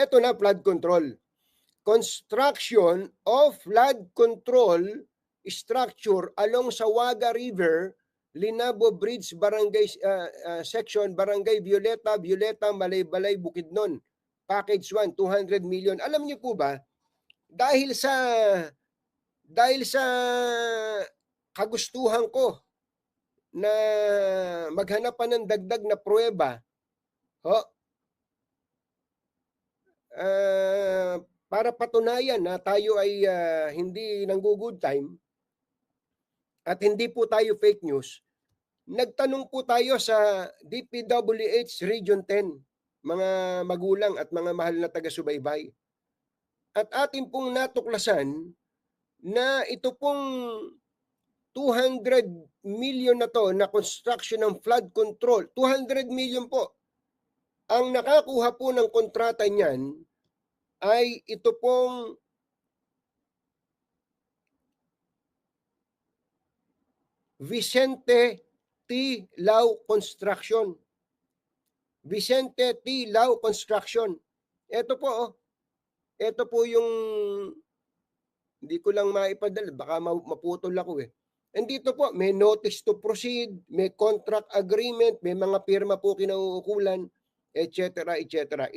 Ito na, flood control. Construction of flood control structure along Sawaga River, Linabo Bridge, Barangay Section, Barangay Violeta, Malay-Balay, Bukidnon. Package 1, 200 million. Alam niyo po ba, dahil sa kagustuhan ko na maghanap pa ng dagdag na pruweba, para patunayan na tayo ay hindi nanggo-good time at hindi po tayo fake news, nagtanong po tayo sa DPWH Region 10, mga magulang at mga mahal na taga-subaybay. At atin pong natuklasan na ito pong 200 million na to na construction ng flood control, 200 million po. Ang nakakuha po ng kontrata niyan ay ito pong Vicente T. Lau Construction. Vicente T. Lau Construction. Ito po, ito po yung, hindi ko lang maipadala, baka maputol ako eh. And dito po, may notice to proceed, may contract agreement, may mga pirma po kinauukulan, etc., etc.